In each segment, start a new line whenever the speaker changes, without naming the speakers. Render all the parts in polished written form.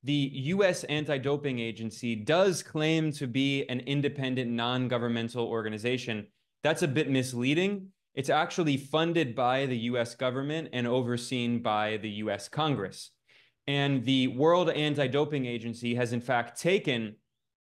the U.S. anti-doping agency does claim to be an independent, non-governmental organization. That's a bit misleading. It's actually funded by the U.S. government and overseen by the U.S. Congress. And the World Anti-Doping Agency has in fact taken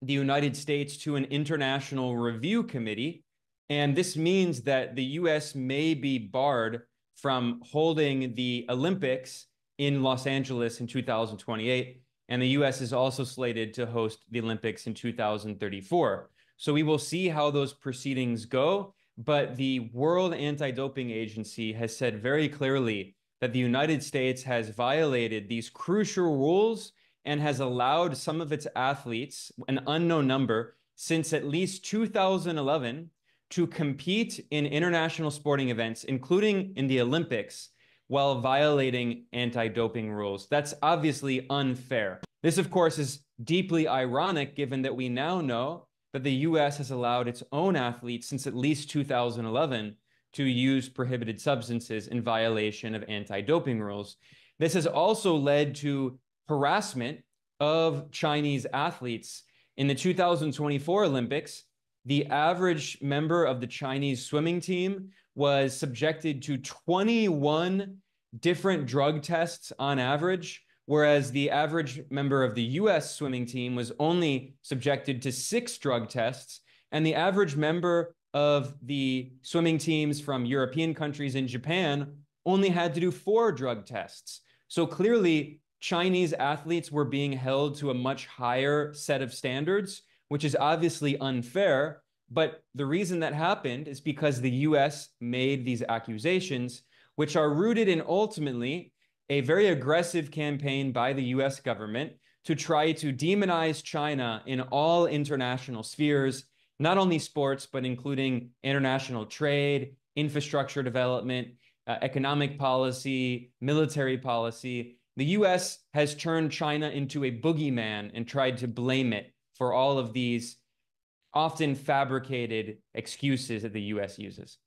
the United States to an international review committee. And this means that the U.S. may be barred from holding the Olympics in Los Angeles in 2028. And the U.S. is also slated to host the Olympics in 2034. So we will see how those proceedings go. But the World Anti-Doping Agency has said very clearly that the United States has violated these crucial rules and has allowed some of its athletes, an unknown number, since at least 2011, to compete in international sporting events, including in the Olympics, while violating anti-doping rules. That's obviously unfair. This, of course, is deeply ironic, given that we now know that the U.S. has allowed its own athletes since at least 2011 to use prohibited substances in violation of anti-doping rules. This has also led to harassment of Chinese athletes. In the 2024 Olympics, the average member of the Chinese swimming team was subjected to 21 different drug tests on average, whereas the average member of the U.S. swimming team was only subjected to 6 drug tests, and the average member of the swimming teams from European countries and Japan only had to do 4 drug tests. So clearly, Chinese athletes were being held to a much higher set of standards, which is obviously unfair. But the reason that happened is because the U.S. made these accusations, which are rooted in ultimately a very aggressive campaign by the U.S. government to try to demonize China in all international spheres, not only sports, but including international trade, infrastructure development, economic policy, military policy. The U.S. has turned China into a boogeyman and tried to blame it for all of these often fabricated excuses that the U.S. uses.